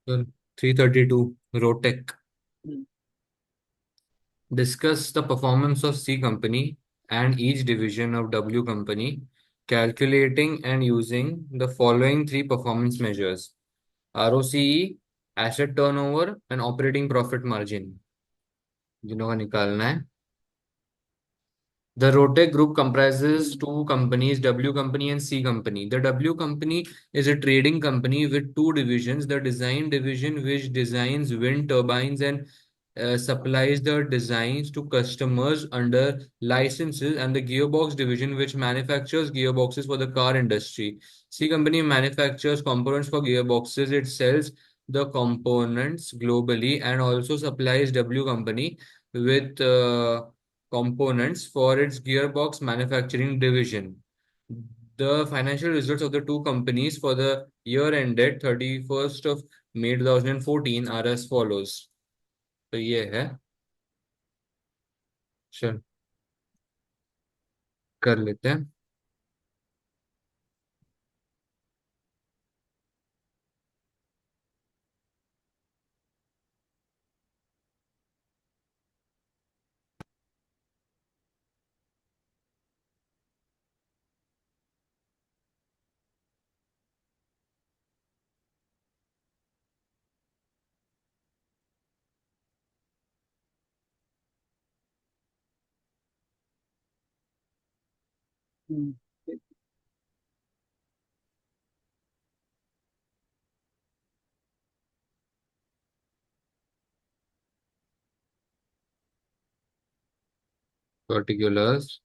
332 Rotech. Discuss the performance of C company and each division of W company, calculating and using the following three performance measures: ROCE, asset turnover, and operating profit margin, जिन्हों का निकालना है. The Rotec Group comprises two companies, W Company and C Company. The W Company is a trading company with two divisions. The design division, which designs wind turbines and supplies the designs to customers under licenses, and the gearbox division, which manufactures gearboxes for the car industry. C Company manufactures components for gearboxes. It sells the components globally and also supplies W Company with components for its gearbox manufacturing division. The financial results of the two companies for the year ended 31st of May 2014 are as follows. तो ये है. चल कर लेते हैं. Particulars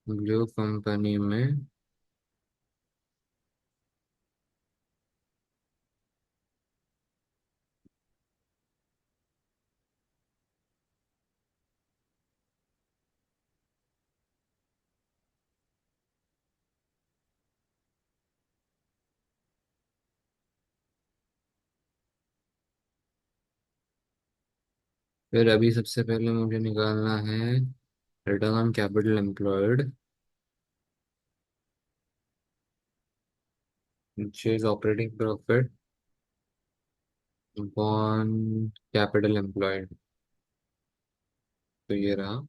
blue company में फिर अभी सबसे पहले मुझे निकालना है return on capital employed, which is operating profit upon capital employed. तो ये रहा.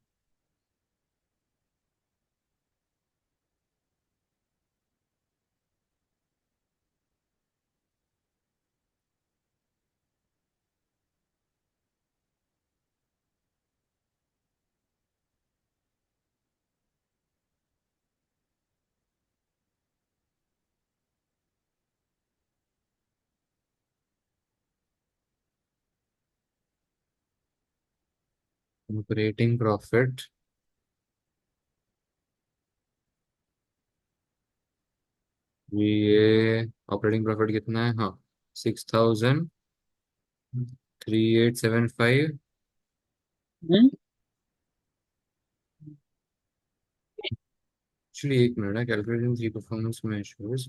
ऑपरेटिंग प्रॉफिट, ये ऑपरेटिंग प्रॉफिट कितना है? हाँ, 6,3875. हम्म। एक्चुअली एक मिनट है, कैलकुलेटिंग थ्री परफॉर्मेंस मेजर्स.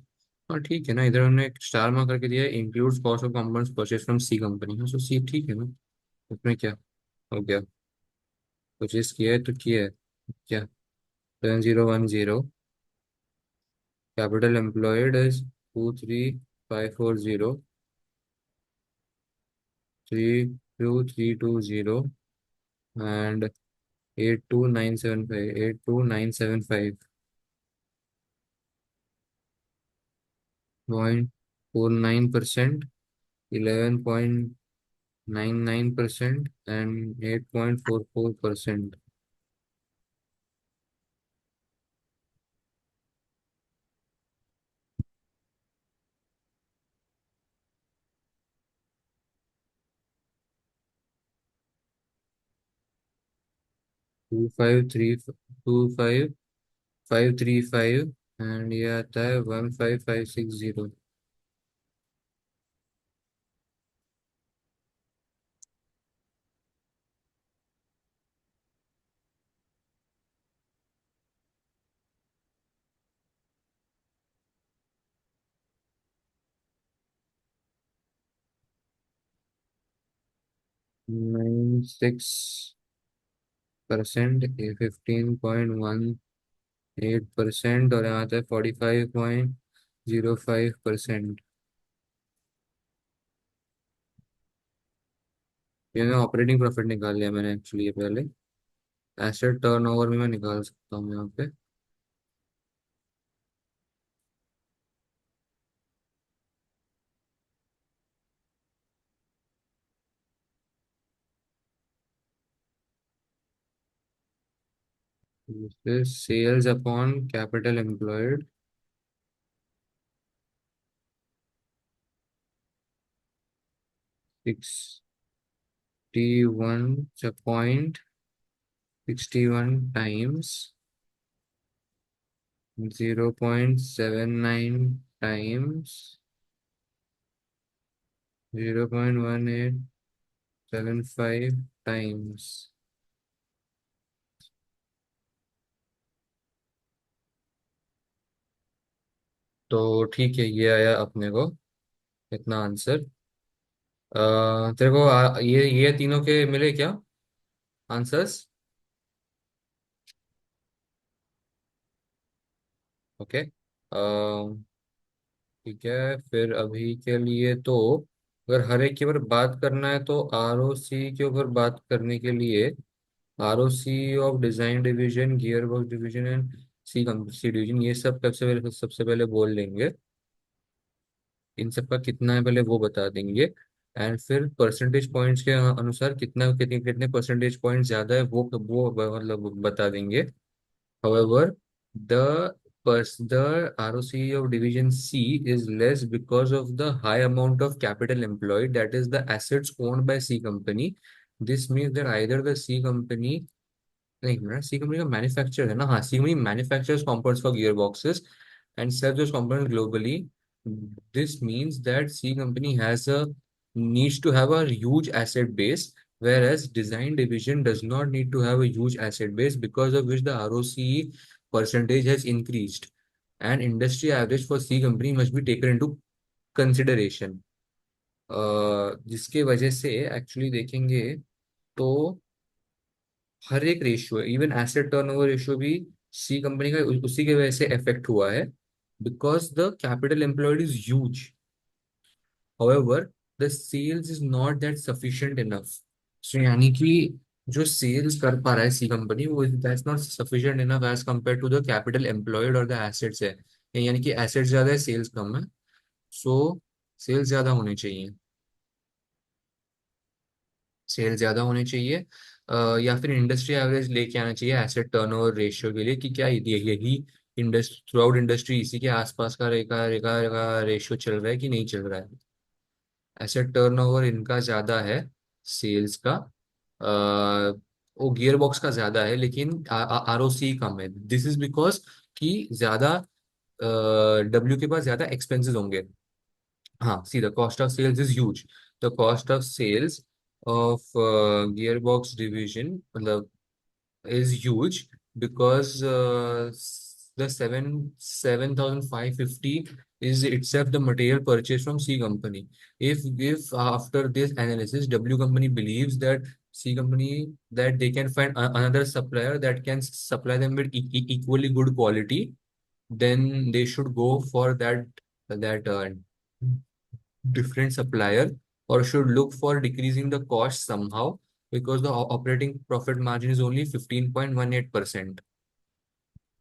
हाँ ठीक है ना, इधर हमने एक स्टार मार्क करके दिया है, includes cost of components purchase from C company. हाँ, सो सी ठीक है ना. उसमें क्या हो गया? परचेज किया है तो किया है. क्या? 7010. Capital employed is 23540, 32320, and 82975, 82975. 0.49%, 11.99%, and 8.44%. 253, 535 and ये आता है 15560. 96%, 15.18%, और यहाँ आता है 45.05%. ये मैं ऑपरेटिंग प्रॉफिट निकाल लिया मैंने एक्चुअली ये पहले। एसेट टर्नओवर भी मैं निकाल सकता हूँ यहाँ पे। फिर sales upon capital employed, 61.61 times 0.79 times 0.1875 times. तो ठीक है, ये आया अपने को इतना आंसर। तेरे को ये तीनों के मिले क्या आंसर्स? ओके। ठीक है, फिर अभी के लिए तो अगर हर एक के ऊपर बात करना है तो आरओसी के ऊपर बात करने के लिए ROC of design division, gear box division and C division, ये सब सबसे पहले बोल लेंगे। इन सब का कितना है पहले वो बता देंगे। एंड फिर परसेंटेज पॉइंट्स के अनुसार कितना कितने कितने परसेंटेज पॉइंट ज्यादा है वो मतलब बता देंगे। However, the the ROCE of division C is less because of the high amount of capital employed, that is the assets owned by C company. This means that either the C company, नहीं minute, C company का manufacture है ना, हाँ, C company manufactures components for gear boxes and sales those components globally. This means that C company has a needs to have a huge asset base, whereas design division does not need to have a huge asset base, because of which the ROCE percentage has increased, and industry average for C company must be taken into consideration. जिसके वजह से actually देखेंगे तो हर एक ratio, even asset turnover ratio भी सी company का उसी के वजह से इफेक्ट हुआ है, because the capital employed is huge. However the sales is not that sufficient enough. So यानी कि जो सेल्स कर पा रहा है सी कंपनी वो that's not sufficient enough as compare to the capital employed और द एसेट्स है। यानी कि एसेट्स ज्यादा है, सेल्स कम है। सो सेल्स ज्यादा होने चाहिए, सेल ज्यादा होने चाहिए। या फिर इंडस्ट्री एवरेज लेके आना चाहिए एसेट टर्नओवर रेशियो के लिए, कि क्या यही इंडस्ट्री थ्रू आउट इंडस्ट्री इसी के आसपास का रेखा रेखा रेखा रेशियो चल रहा है कि नहीं चल रहा है। एसेट टर्नओवर इनका ज्यादा है, सेल्स का। वो गियर बॉक्स का ज्यादा है लेकिन आरओसी कम है। दिस इज बिकॉज कि ज्यादा डब्ल्यू के पास ज्यादा एक्सपेंसेस होंगे। हाँ, see the cost of sales is huge. The cost of sales of gearbox division मतलब is huge because the 7,550 is itself the material purchased from C company. If after this analysis W company believes that C company that they can find another supplier that can supply them with equally good quality, then they should go for that different supplier, or should look for decreasing the cost somehow, because the operating profit margin is only 15.18%,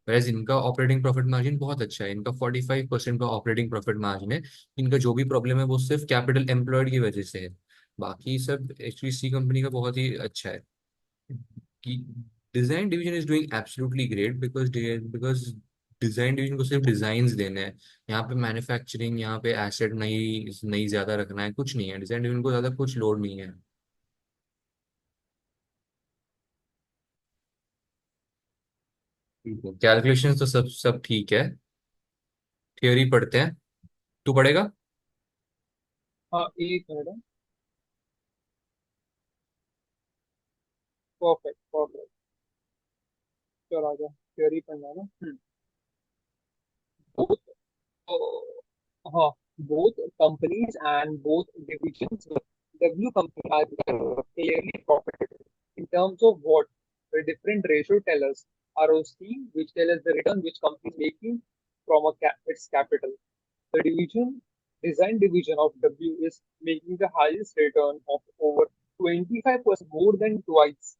whereas इनका operating profit margin बहुत अच्छा है, इनका 45% का operating profit margin है। इनका जो भी प्रॉब्लम है वो सिर्फ कैपिटल एम्प्लॉयड की वजह से है, बाकी सब एक्चुअली सी कंपनी का बहुत ही अच्छा है। कि design division is doing absolutely great because design division को सिर्फ डिजाइन देने हैं। यहाँ पे मैन्युफैक्चरिंग, यहाँ पे एसेट नहीं नहीं ज्यादा रखना है, कुछ नहीं है, डिजाइन डिवीजन को ज्यादा कुछ लोड नहीं है। ठीक है, कैलकुलेशन तो सब सब ठीक है। थ्योरी पढ़ते हैं, तू पढ़ेगा? हाँ, एक मिनट। Perfect perfect. चलो आ जाओ, थियोरी पढ़ना है ना। बोथ, हाँ, both companies and both divisions of W company are clearly profitable. In terms of what? The different ratio tell us ROC, which tell us the return which company is making from its capital. The design division of W is making the highest return of over 25% more than twice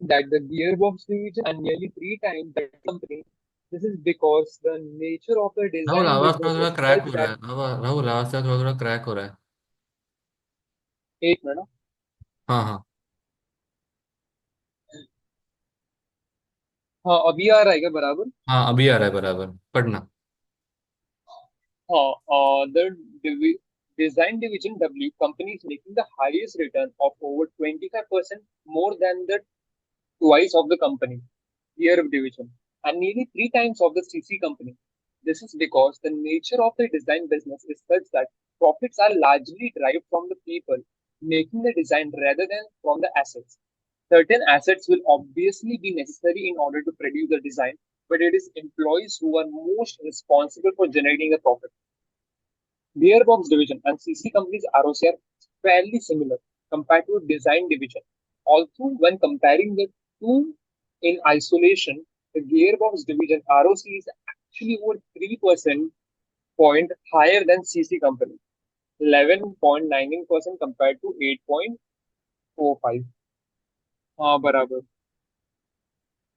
that the gearbox division and nearly three times that company. This is because the nature of the Rahul design आवाज थोड़ा business थोड़ा is crack such हो रहा that है। राहुल आवाज थोड़ा थोड़ा crack हो रहा है। एक मिनट हाँ हाँ। हाँ अभी आ रहा है क्या बराबर हाँ अभी आ रहा है बराबर, पढ़ना। the design division W company is making the highest return of over 25% more than the twice of the company year of division and nearly three times of the CC company. This is because the nature of the design business is such that profits are largely derived from the people making the design rather than from the assets. Certain assets will obviously be necessary in order to produce the design, but it is employees who are most responsible for generating the profit. Gearbox division and CC company's ROC are fairly similar compared to design division. Also, when comparing the two in isolation, the gearbox division ROC is actually over 3% point higher than CC company, 11.99% compared to 8.45. बराबर.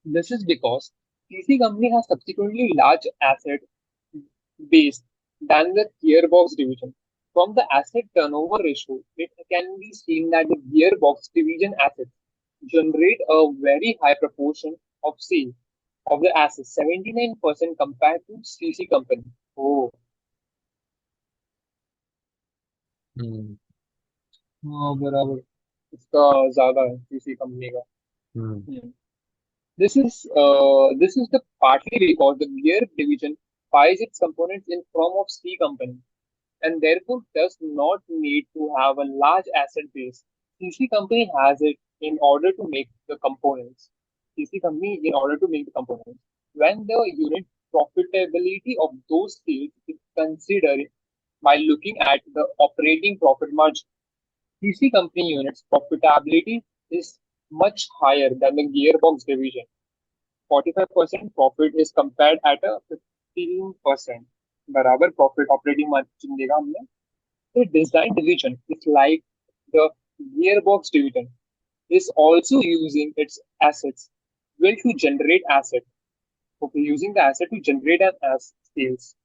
This is because CC company has subsequently large asset base than the gearbox division. From the asset turnover ratio, it can be seen that the gearbox division assets generate a very high proportion of sales of the assets, 79% compared to CC company. Oh, हम्म। हाँ बराबर इसका ज्यादा है CC company का. हम्म। Hmm. This is the partly because the gear division buys its components in form of C company and therefore does not need to have a large asset base. CC company has it in order to make the components. CC company in order to make the components. When the unit profitability of those sales is considered by looking at the operating profit margin, CC company units profitability is much higher than the gearbox division. 45% profit is compared at a 15% बराबर profit operating margin देगा हमने. The design division is like the gearbox division is also using its assets will to generate asset. Okay, using the asset to generate an as sales.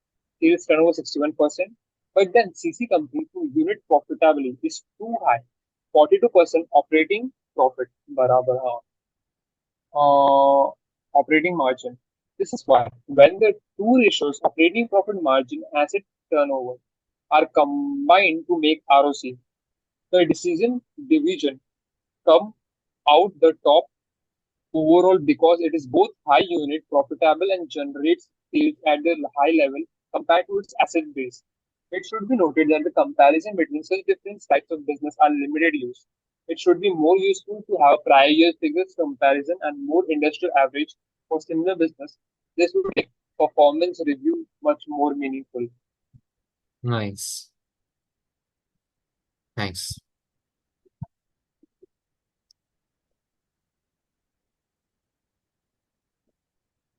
Sales turnover 61%, but then CC company to unit profitability is too high. 42% operating profit बराबर हाँ. Operating margin. This is why when the two ratios operating profit margin asset turnover are combined to make ROC, the decision division come out the top overall because it is both high unit profitable and generates sales at the high level compared to its asset base. It should be noted that the comparison between such different types of business are limited use. It should be more useful to have prior year figures comparison and more industrial average for similar business. This would make performance review much more meaningful. Nice. Nice.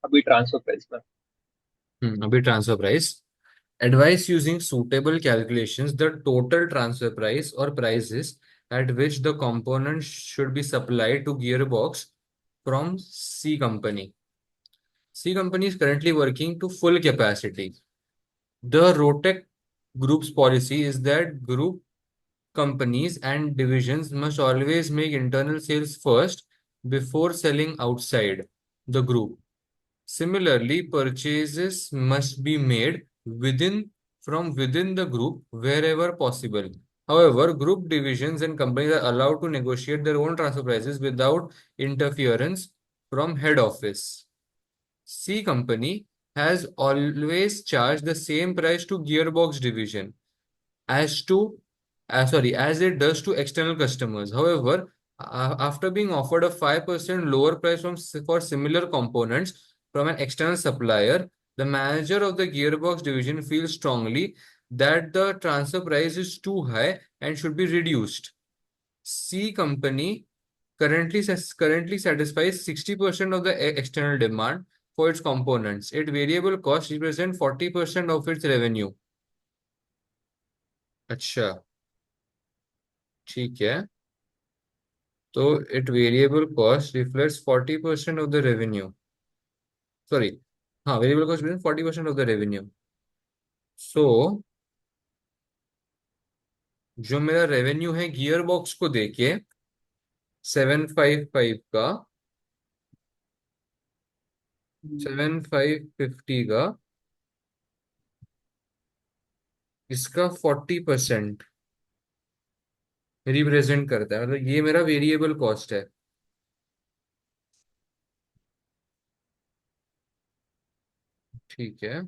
अभी transfer price में. अभी transfer price. Advice using suitable calculations, the total transfer price or prices at which the components should be supplied to gearbox from C company. C company is currently working to full capacity. The Rotech group's policy is that group companies and divisions must always make internal sales first before selling outside the group. Similarly, purchases must be made within the group wherever possible. However, group divisions and companies are allowed to negotiate their own transfer prices without interference from head office. C company has always charged the same price to gearbox division as to as it does to external customers. However, after being offered a 5% lower price for similar components from an external supplier, the manager of the gearbox division feels strongly that the transfer price is too high and should be reduced. C company currently satisfies 60% of the external demand for its components. Its variable costs represent 40% of its revenue. अच्छा, ठीक है। तो it variable cost reflects 40% of the revenue, sorry, हाँ, variable cost 40% of the revenue. So जो मेरा revenue है gear box को देके 755 का, 7550 का, इसका 40% रिप्रेजेंट करता है, मतलब ये मेरा वेरिएबल कॉस्ट है। ठीक है।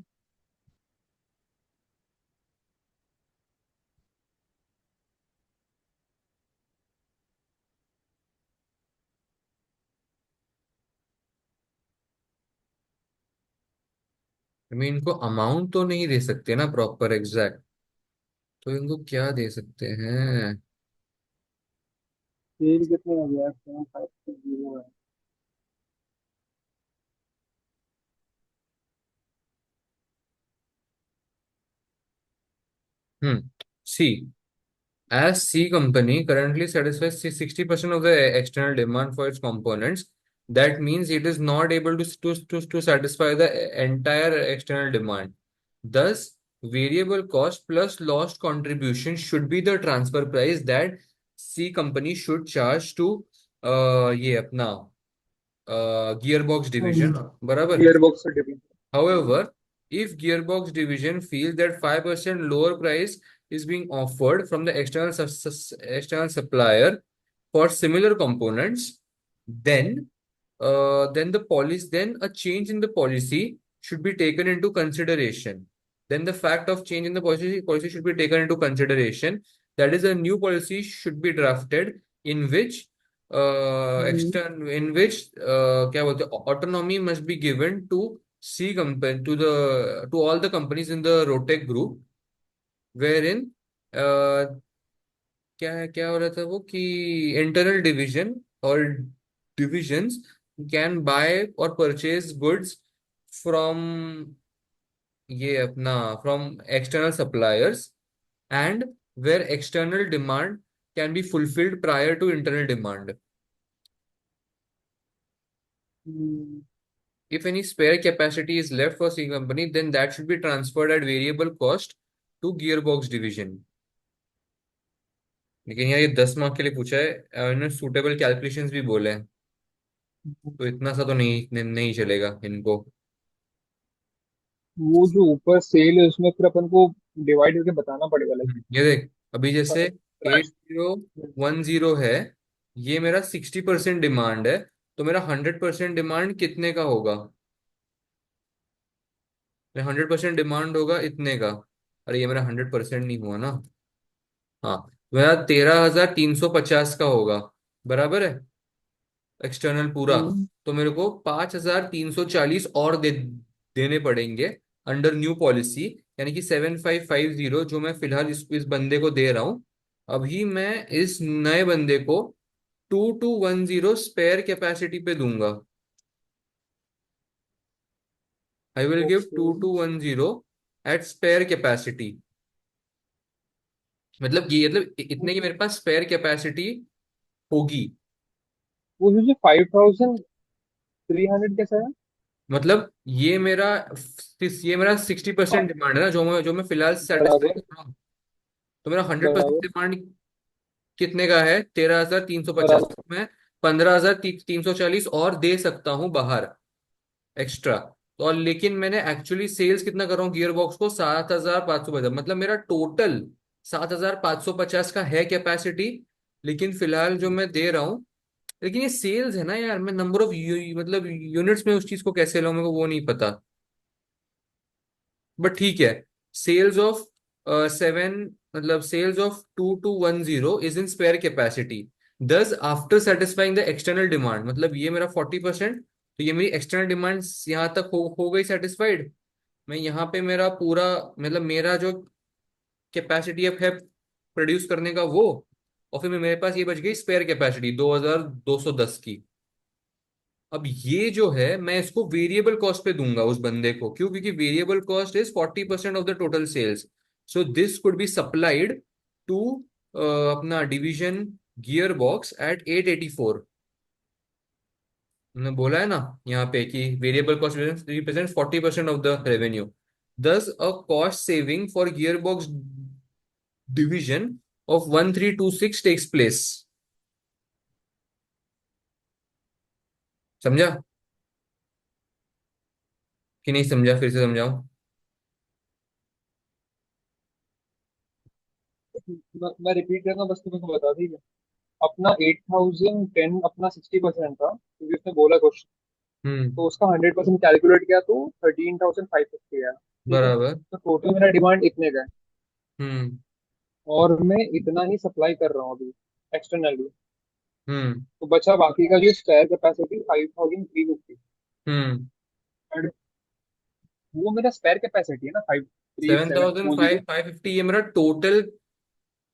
मैं इनको अमाउंट तो नहीं दे सकते ना प्रॉपर एग्जैक्ट, तो इनको क्या दे सकते हैं? सेल कितने हो गया? 7,560 है। सी, as C company currently satisfies 60% of the external demand for its components, that means it is not able to satisfy the entire external demand. Thus, variable cost plus lost contribution should be the transfer price that C company should charge to ये अपना gearbox division, बराबर। Gear box से different. However, if Gearbox division feels that 5% lower price is being offered from the external supplier for similar components, then then a change in the policy should be taken into consideration. Then the fact of change in the policy should be taken into consideration. That is, a new policy should be drafted in which क्या बोलते हैं, autonomy must be given to C company, to all the companies in the Rotech group, wherein क्या क्या हो रहा था वो कि इंटरनल डिवीजन और divisions can buy or purchase goods from ये अपना from external suppliers, and where external demand can be fulfilled prior to internal demand. If any spare capacity is left for C company, then that should be transferred at variable cost to gearbox division. लेकिन यहाँ ये 10 mark के लिए पूछा है और इन्होंने suitable calculations भी बोले हैं, तो इतना सा तो नहीं चलेगा इनको। वो जो ऊपर सेल है उसमें फिर अपन को डिवाइड करके बताना पड़ेगा लाइक। ये देख, अभी जैसे at price. Zero one zero है, ये मेरा 60% डिमांड है, तो मेरा 100% डिमांड कितने का होगा? 100% डिमांड होगा इतने का। अरे ये मेरा 100% नहीं हुआ ना। हाँ, मेरा 13,350 का होगा, बराबर है, एक्सटर्नल पूरा। तो मेरे को 5,340 और देने पड़ेंगे अंडर न्यू पॉलिसी, यानी कि 7,550 जो मैं फिलहाल इस बंदे को दे रहा हूं। अभी मैं इस नए बंदे को 2,210 स्पेयर कैपेसिटी पे दूंगा। I will give okay. 2,210 at spare capacity. मतलब ये मतलब इतने की मेरे पास स्पेयर कैपेसिटी होगी। वो जो 5,300 कैसा है? मतलब ये मेरा 60% हाँ, डिमांड है ना, जो मैं फिलहाल सेटिस्फाई बराबर। कर रहा हूँ। तो मेरा 100% बराबर। डिमांड कितने का है? 13,350। बराबर। मैं 15,340 और दे सकता हूँ बाहर एक्स्ट्रा। तो और लेकिन मैंने एक्चुअली सेल्स कितना कर रहा हूँ गियर बॉक्स को? 7,550, मतलब मेरा टोटल 7,550 का है कैपेसिटी। लेकिन फिलहाल जो मैं दे रहा हूँ, लेकिन ये सेल्स है ना यार, मैं नंबर ऑफ मतलब यूनिट्स में उस चीज को कैसे लाऊं, मेरे को वो नहीं पता। बट ठीक है, सेल्स ऑफ 7, मतलब sales of 2,210 is in spare capacity. Thus after satisfying the external demand, मतलब ये मेरा 40%, तो ये मेरी एक्सटर्नल डिमांड यहाँ तक हो गई सेटिस्फाइड। मैं यहाँ पे मेरा पूरा, मतलब मेरा जो कैपेसिटी अब है प्रोड्यूस करने का वो, और फिर मेरे पास ये बच गई स्पेयर कैपेसिटी 2,210 की। अब ये जो है मैं इसको वेरिएबल कॉस्ट पे दूंगा उस बंदे को, क्यों? क्योंकि variable cost is 40% of the total sales. So this could be supplied to अपना डिवीजन गियर बॉक्स एट 884। मैंने बोला है ना यहाँ पे कि variable cost represent 40% of the revenue. Thus a cost saving for gear box division of 1326 takes place. समझा कि नहीं समझा? फिर से समझाओ। मैं रिपीट करना बस तुम्हें को बता, ठीक है। अपना 8010 अपना 60% था क्योंकि उसने बोला क्वेश्चन। हम्म। तो उसका 100% कैलकुलेट किया तो 13,550 आया, ठीक है। बराबर। तो टोटल मेरा डिमांड इतने का है। हम्म। और मैं इतना ही सप्लाई कर रहा हूँ अभी एक्सटर्नली। हम्म। तो बचा बाकी का जो स्पेयर कैपेसिटी 5,350। हम्म। एंड वो मेरा स्पेयर कैपेसिटी है ना, 537 seven only. Five five fifty ये मेरा टोटल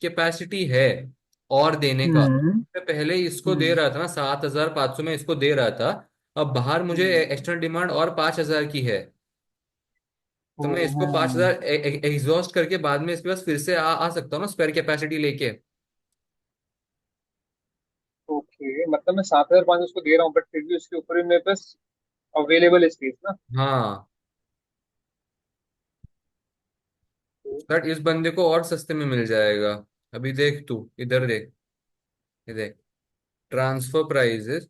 कैपेसिटी है और देने का। हम्म। मैं पहले इसको दे हम्म। रहा था ना 7,500 में इसको दे रहा था। अब बाहर मुझे हम्म। एक्सटर्नल डिमांड और 5,000 की है। तो मैं इसको पाँच हम्म। हजार एग्जॉस्ट करके बाद में इसके पास फिर से आ सकता हूँ ना स्पेयर कैपेसिटी लेके। ओके, मतलब मैं 7,500 उसको दे रहा हूँ, बट फिर भी उसके ऊपर भी मेरे पास अवेलेबल स्पेस ना। हाँ। बट इस बंदे को और सस्ते में मिल जाएगा। अभी देख तू इधर देख। ये देख transfer price.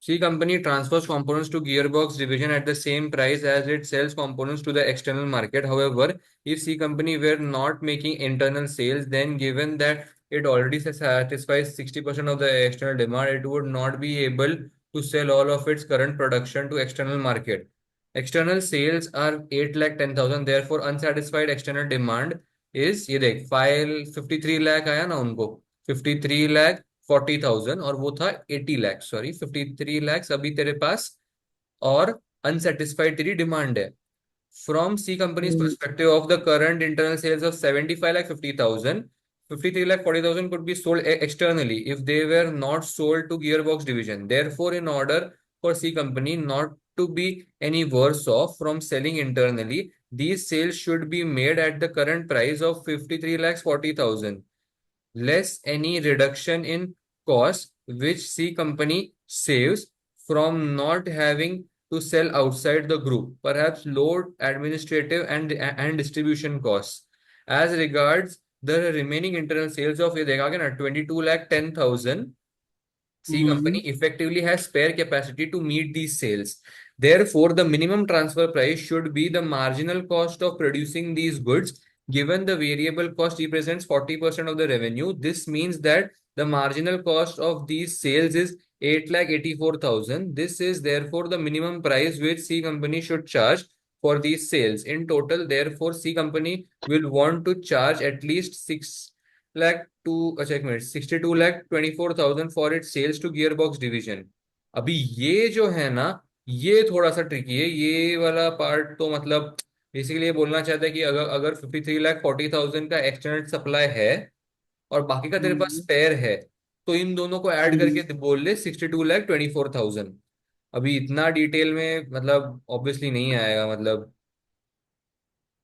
C company transfers components to gearbox division at the same price as it sells components to the external market. However, if C company were not making internal sales, then given that it already satisfies 60% of the external demand, it would not be able to sell all of its current production to external market. External sales are 8,10,000. Therefore, unsatisfied external demand is ये देख file 53 lakh आया ना उनको। 53,40,000 और वो था 80 lakh, sorry 53 lakh अभी तेरे पास। और अनसेटिस्फाइड तेरी डिमांड है। From C company's hmm. perspective of the current internal sales of 75,50,000, 53,40,000 could be sold externally if they were not sold to gearbox division. Therefore, in order for C company not to be any worse off from selling internally, these sales should be made at the current price of 53,40,000 less any reduction in cost which C company saves from not having to sell outside the group, perhaps low administrative and distribution costs. As regards the remaining internal sales of ये देखा क्या ना 22,10,000, C company hmm. effectively has spare capacity to meet these sales. Therefore, the minimum transfer price should be the marginal cost of producing these goods. Given the variable cost represents 40% of the revenue, this means that the marginal cost of these sales is 8,84,000. This is therefore the minimum price which C company should charge for these sales. In total, therefore, C company will want to charge at least 6 lakh to अच्छा एक मिनट 62,24,000 for it sales to gear box division. अभी ये जो है ना ये थोड़ा सा ट्रिकी है ये वाला पार्ट। तो मतलब बेसिकली ये बोलना चाहता है कि अगर अगर 53,40,000 का एक्सटर्नल सप्लाई है और बाकी का तेरे पास हम्म। स्पेयर है, तो इन दोनों को ऐड हम्म। करके बोल ले 62,24,000। अभी इतना डिटेल में मतलब ऑब्वियसली नहीं आएगा मतलब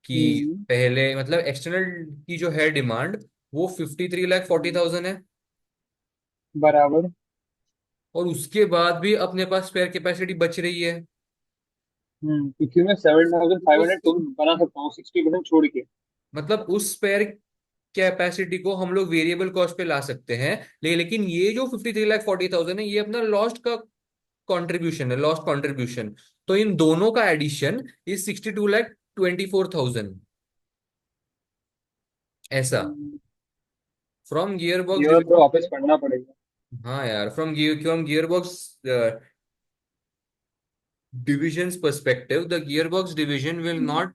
कि हम्म। पहले मतलब एक्सटर्नल की जो है डिमांड वो 53,40,000 है। बराबर। और उसके बाद भी अपने पास स्पेयर कैपेसिटी बच रही है। क्योंकि मैं 7,500 उस तुम बना सकता हूँ 60% छोड़ के। मतलब उस स्पेयर कैपेसिटी को हम लोग वेरिएबल कॉस्ट पे ला सकते हैं। लेकिन ये जो 53,40,000 है ये अपना लॉस्ट का कंट्रीब्यूशन है, लॉस्ट कंट्रीब्यूशन। तो इन दोनों का एडिशन इज 62,24,000 ऐसा। फ्रॉम गियर बॉक्स ये तो वापस डिवीजन। पढ़ना पड़ेगा। हाँ यार from gear box division's perspective, the gearbox division will not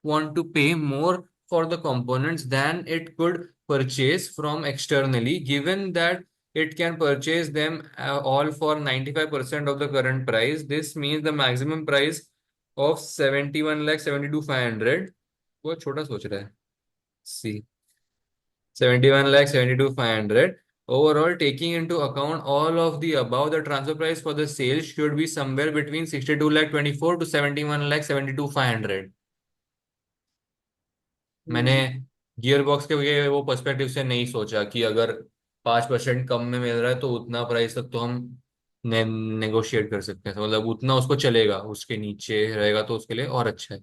want to pay more for the components than it could purchase from externally, given that it can purchase them all for 95% of the current price. This means the maximum price of 71,72,500। वो छोटा सोच रहा है। सी 71,72,500. Overall, taking into account all of the above, the transfer price for the sales should be somewhere between 62,24 to 71,72,500। मैंने हम्म। Gear box के वो perspective से नहीं सोचा कि अगर 5% कम में मिल रहा है तो उतना प्राइस तक तो हम नेगोशिएट कर सकते हैं, तो मतलब उतना उसको चलेगा, उसके नीचे रहेगा तो उसके लिए और अच्छा है।